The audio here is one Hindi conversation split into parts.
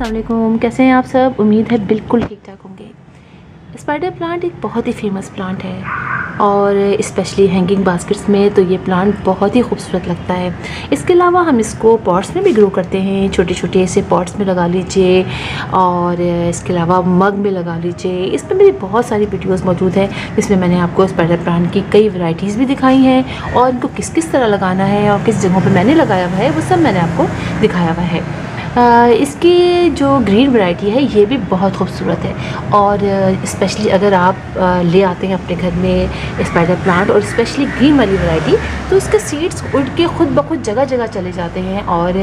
अस्सलाम वालेकुम, कैसे हैं आप सब। उम्मीद है बिल्कुल ठीक ठाक होंगे। स्पाइडर प्लांट एक बहुत ही फेमस प्लांट है और स्पेशली हैंगिंग बास्केट्स में तो ये प्लांट बहुत ही खूबसूरत लगता है। इसके अलावा हम इसको पॉट्स में भी ग्रो करते हैं, छोटे छोटे से पॉट्स में लगा लीजिए और इसके अलावा मग में लगा लीजिए। इस पर मेरी बहुत सारी वीडियोस मौजूद हैं जिसमें मैंने आपको स्पाइडर प्लांट की कई वैरायटीज़ भी दिखाई हैं और इनको किस किस तरह लगाना है और किस जगहों पर मैंने लगाया हुआ है वो सब मैंने आपको दिखाया हुआ है। इसकी जो ग्रीन वैरायटी है ये भी बहुत खूबसूरत है और स्पेशली अगर आप ले आते हैं अपने घर में स्पाइडर प्लांट और स्पेशली ग्रीन वाली वैरायटी तो उसके सीड्स उड़ के खुद ब खुद जगह जगह चले जाते हैं और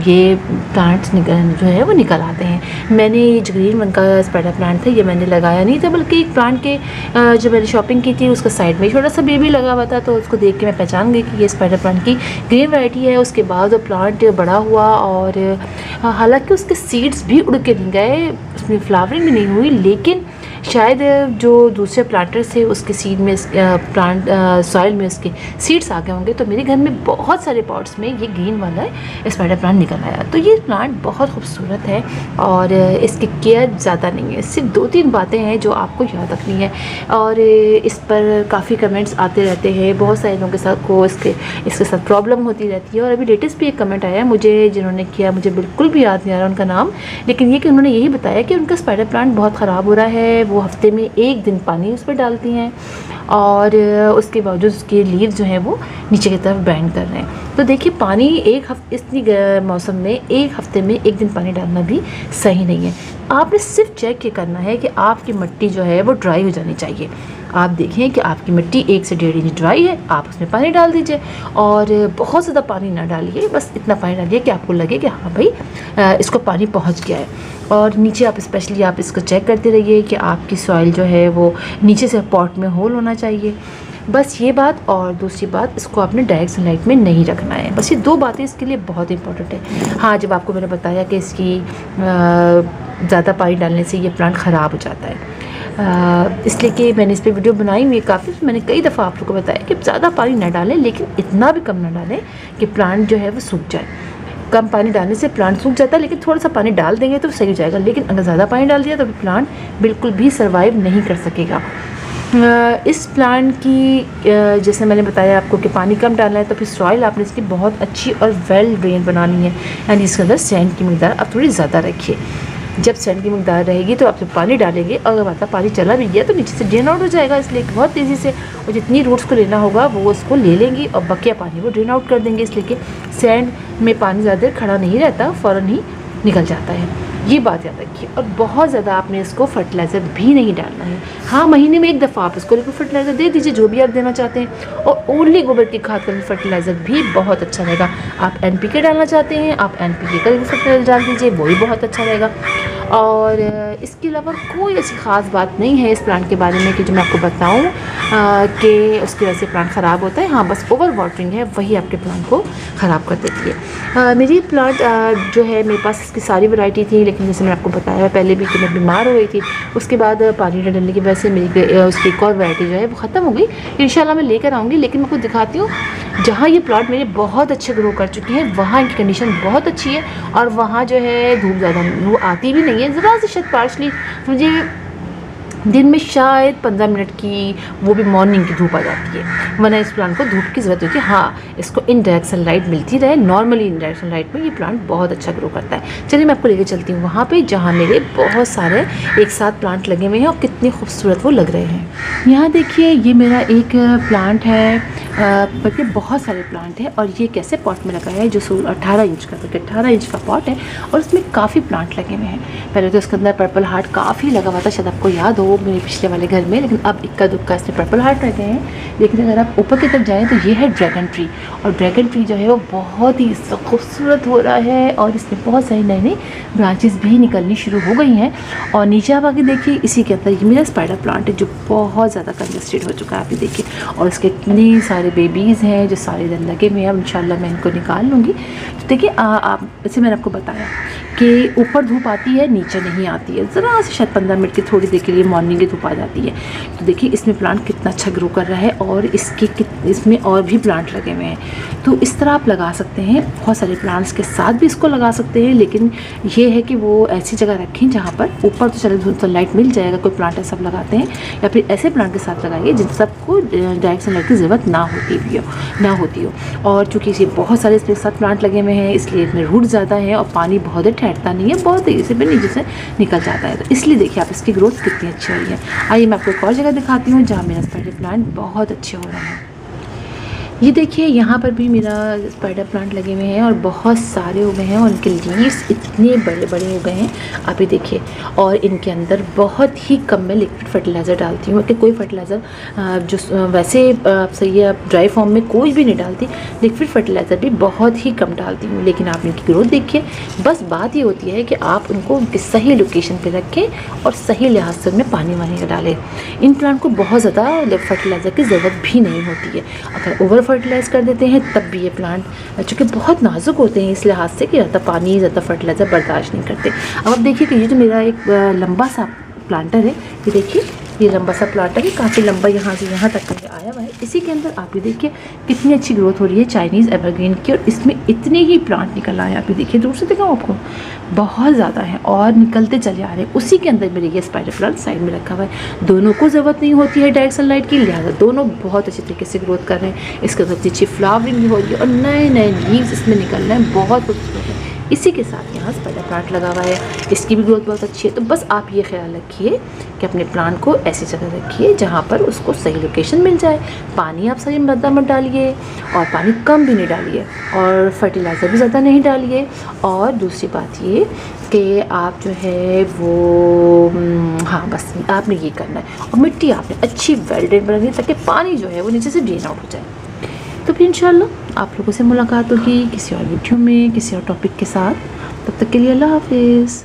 ये प्लांट्स जो है वो निकल आते हैं। मैंने ये जो ग्रीन रंग का स्पाइडर प्लांट था ये मैंने लगाया नहीं था, बल्कि एक प्लांट के जब मैंने शॉपिंग की थी उसका साइड में छोटा सा बेबी लगा हुआ था तो उसको देख के मैं पहचान गई कि ये स्पाइडर प्लांट की ग्रीन वैरायटी है। उसके बाद वो प्लांट बड़ा हुआ और हालांकि उसके सीड्स भी उड़ के नहीं गए, उसमें फ्लावरिंग भी नहीं हुई, लेकिन शायद जो दूसरे प्लांटर्स थे उसके सीड में प्लांट सॉइल में उसके सीड्स आ गए होंगे। तो मेरे घर में बहुत सारे पॉट्स में ये ग्रीन वाला स्पाइडर प्लांट निकल आया। तो ये प्लांट बहुत खूबसूरत है और इसकी केयर ज़्यादा नहीं है, सिर्फ 2-3 बातें हैं जो आपको याद रखनी है। और इस पर काफ़ी कमेंट्स आते रहते हैं, बहुत सारे लोगों के साथ को इसके साथ प्रॉब्लम होती रहती है। और अभी लेटेस्ट भी एक कमेंट आया मुझे जिन्होंने किया, मुझे बिल्कुल भी याद नहीं आ रहा उनका नाम, लेकिन ये कि उन्होंने यही बताया कि उनका स्पाइडर प्लांट बहुत ख़राब हो रहा है, वो हफ्ते में 1 दिन पानी उस पर डालती हैं और उसके बावजूद उसके लीव्स जो हैं वो नीचे की तरफ बेंड कर रहे हैं। तो देखिए पानी इतनी मौसम में 1 हफ्ते में 1 दिन पानी डालना भी सही नहीं है। आपने सिर्फ चेक ये करना है कि आपकी मिट्टी जो है वो ड्राई हो जानी चाहिए। आप देखें कि आपकी मिट्टी 1 से 1.5 इंच ड्राई है, आप उसमें पानी डाल दीजिए और बहुत ज़्यादा पानी ना डालिए, बस इतना पानी डालिए कि आपको लगे कि हाँ भाई इसको पानी पहुंच गया है। और नीचे आप स्पेशली आप इसको चेक करते रहिए कि आपकी सॉइल जो है वो नीचे से पॉट में होल होना चाहिए। बस ये बात, और दूसरी बात इसको आपने डायरेक्ट सनलाइट में नहीं रखना है। बस ये 2 बातें इसके लिए बहुत इंपॉर्टेंट है। हाँ, जब आपको मैंने बताया कि इसकी ज़्यादा पानी डालने से ये प्लांट ख़राब हो जाता है, इसलिए कि मैंने इस पर वीडियो बनाई हुई है काफ़ी। मैंने कई दफ़ा आप लोगों को बताया कि ज़्यादा पानी ना डालें, लेकिन इतना भी कम ना डालें कि प्लांट जो है वो सूख जाए। कम पानी डालने से प्लांट सूख जाता है, लेकिन थोड़ा सा पानी डाल देंगे तो सही हो जाएगा। लेकिन अगर ज़्यादा पानी डाल दिया तो प्लांट बिल्कुल भी सर्वाइव नहीं कर सकेगा। इस प्लांट की जैसे मैंने बताया आपको कि पानी कम डालना है तो फिर सॉइल आपने इसकी बहुत अच्छी और वेल ड्रेन बनानी है, यानी इसके अंदर सैंड की मकदार आप थोड़ी ज़्यादा रखिए। जब सैंड की मकदार रहेगी तो आप जब पानी डालेंगे, अगर मतलब पानी चला भी गया तो नीचे से ड्रेन आउट हो जाएगा, इसलिए बहुत तेज़ी से और जितनी रूट्स को लेना होगा वो उसको ले लेंगी और बकिया पानी वो ड्रेन आउट कर देंगे। इसलिए कि सैंड में पानी ज़्यादा देर खड़ा नहीं रहता, फ़ौरन ही निकल जाता है। ये बात याद रखिए। और बहुत ज़्यादा आपने इसको फर्टिलाइज़र भी नहीं डालना है। हाँ, महीने में 1 दफ़ा आप इसको लिक्विड फर्टिलाइज़र दे दीजिए जो भी आप देना चाहते हैं, और ओनली गोबर की खाद का फर्टिलाइज़र भी बहुत अच्छा रहेगा। आप NPK डालना चाहते हैं, आप NPK का फर्टिलाइज़र डाल दीजिए, वो भी बहुत अच्छा रहेगा। और इसके अलावा कोई ऐसी ख़ास बात नहीं है इस प्लांट के बारे में कि जो मैं आपको बताऊं कि उसकी वजह से प्लांट ख़राब होता है। हाँ, बस ओवर वाटरिंग है वही आपके प्लांट को ख़राब कर देती है। मेरी प्लांट जो है मेरे पास इसकी सारी वैरायटी थी, लेकिन जैसे मैंने आपको बताया पहले भी कि मैं बीमार हो गई थी, उसके बाद पानी न डालने की वजह से मेरी उसकी एक और वैरायटी जो है वो ख़त्म हो गई। इंशाल्लाह मैं लेकर आऊँगी, लेकिन मैं आपको दिखाती हूँ जहाँ ये प्लांट मेरे बहुत अच्छे ग्रो कर चुके हैं वहाँ इनकी कंडीशन बहुत अच्छी है और वहाँ जो है धूप ज़्यादा वो आती भी नहीं है। ज़रा सी शायद पार्शली मुझे दिन में शायद 15 मिनट की वो भी मॉर्निंग की धूप आ जाती है, वरना इस प्लांट को धूप की ज़रूरत होती है। हाँ, इसको इनडायरेक्ट सनलाइट मिलती रहे, नॉर्मली इनडायरेक्ट सनलाइट में ये प्लांट बहुत अच्छा ग्रो करता है। चलिए मैं आपको लेकर चलती हूँ वहाँ पे जहाँ मेरे बहुत सारे एक साथ प्लांट लगे हुए हैं और कितने खूबसूरत वो लग रहे हैं। यहाँ देखिए ये मेरा एक प्लांट है, बल्कि बहुत सारे प्लांट हैं और ये कैसे पॉट में लगा है जो 18 इंच का, बल्कि 18 इंच का पॉट है और उसमें काफ़ी प्लांट लगे हुए हैं। पहले तो इसके अंदर पर्पल हार्ट काफ़ी लगा हुआ था, शायद आपको याद हो मेरे पिछले वाले घर में, लेकिन अब इक्का दुक्का इसमें पर्पल हार्ट रह गए हैं। लेकिन अगर आप ऊपर की तरफ जाएँ तो ये है ड्रैगन ट्री, और ड्रैगन ट्री जो है वो बहुत ही खूबसूरत हो रहा है और इसमें बहुत सारी नई नई ब्रांचेस भी निकलनी शुरू हो गई हैं। और नीचे आप आगे देखिए इसी के अंदर ये मेरा स्पाइडर प्लांट है जो बहुत ज़्यादा कंजस्टेड हो चुका है, आप ये देखिए, और इसके इतने सारे सारे बेबीज़ हैं जो सारे दिन लगे हुए हैं। अब इंशाल्लाह मैं इनको निकाल लूँगी। तो देखिए आप जैसे मैंने आपको बताया कि ऊपर धूप आती है, नीचे नहीं आती है, ज़रा से शायद 15 मिनट की थोड़ी देर के लिए मॉर्निंग की धूप आ जाती है। तो देखिए इसमें प्लांट कितना अच्छा ग्रो कर रहा है और इसमें और भी प्लांट लगे हुए हैं। तो इस तरह आप लगा सकते हैं, बहुत सारे प्लांट्स के साथ भी इसको लगा सकते हैं, लेकिन ये है कि वो ऐसी जगह रखें जहाँ पर ऊपर तो चले सनलाइट मिल जाएगा। कोई प्लांट सब लगाते हैं, या फिर ऐसे प्लांट के साथ लगाइए जिन सबको डायरेक्ट सनलाइट की ज़रूरत ना होती हो। और चूँकि ये बहुत सारे इसके साथ प्लांट लगे हुए हैं, इसलिए इसमें रूट ज़्यादा है और पानी बहुत देर ठहरता नहीं है, बहुत तेज़ी से भी नीचे से निकल जाता है। तो इसलिए देखिए आप इसकी ग्रोथ कितनी अच्छी हो रही है। आइए मैं आपको एक और जगह दिखाती हूँ जहाँ मेरा स्पाइडर प्लांट बहुत अच्छे हो रहे हैं। ये देखिए यहाँ पर भी मेरा स्पाइडर प्लांट लगे हुए हैं और बहुत सारे हो गए हैं और उनके लीव्स इतने बड़े बड़े हो गए हैं, आप ये देखिए। और इनके अंदर बहुत ही कम मैं लिक्विड फर्टिलाइज़र डालती हूँ, कि कोई फर्टिलाइज़र जो वैसे सही है ड्राई फॉर्म में कोई भी नहीं डालती, लिक्विड फर्टिलाइज़र भी बहुत ही कम डालती हूँ। लेकिन आप इनकी ग्रोथ देखिए, बस बात ये होती है कि आप उनको उनकी सही लोकेशन पर रखें और सही लिहाज से उनमें पानी वानी का डालें। इन प्लांट को बहुत ज़्यादा फर्टिलाइज़र की ज़रूरत भी नहीं होती है। अगर ओवर फर्टिलाइज़ कर देते हैं तब भी ये प्लांट चूँकि बहुत नाजुक होते हैं इस लिहाज से कि ज़्यादा पानी ज़्यादा फर्टिलाइज़र बर्दाश्त नहीं करते। अब आप देखिए कि ये जो मेरा एक लंबा सा प्लांटर है, ये देखिए ये लंबा सा प्लांटर है, काफ़ी लंबा यहाँ से यहाँ तक का आया हुआ है। इसी के अंदर आप ये देखिए कितनी अच्छी ग्रोथ हो रही है चाइनीज़ एवरग्रीन की, और इसमें इतने ही प्लांट निकल आए। आप ये देखिए, दूर से दिखाऊँ आपको, बहुत ज़्यादा है और निकलते चले आ रहे हैं। उसी के अंदर मेरे ये स्पाइडर प्लांट साइड में रखा हुआ है। दोनों को ज़रूरत नहीं होती है डायरेक्ट सनलाइट की, लिहाजा दोनों बहुत अच्छे तरीके से ग्रोथ कर रहे हैं। इसके अंदर अच्छी फ्लावरिंग भी हो रही है और नए नए लीव्स इसमें निकल रहे हैं, बहुत खूबसूरत है। इसी के साथ यहाँ स्पाइडर प्लांट लगा हुआ है, इसकी भी ग्रोथ बहुत अच्छी है। तो बस आप ये ख्याल रखिए कि अपने प्लांट को ऐसी जगह रखिए जहाँ पर उसको सही लोकेशन मिल जाए। पानी आप सही ज़्यादा मत डालिए और पानी कम भी नहीं डालिए और फर्टिलाइज़र भी ज़्यादा नहीं डालिए। और दूसरी बात ये कि आप जो है वो हाँ बस आपने ये करना है, और मिट्टी आपने अच्छी वेल ड्रेन बनानी है ताकि पानी जो है वो नीचे से ड्रेन आउट हो जाए। तो फिर इंशाल्लाह आप लोगों से मुलाकात होगी किसी और वीडियो में किसी और टॉपिक के साथ। तब तक के लिए अल्लाह हाफिज़।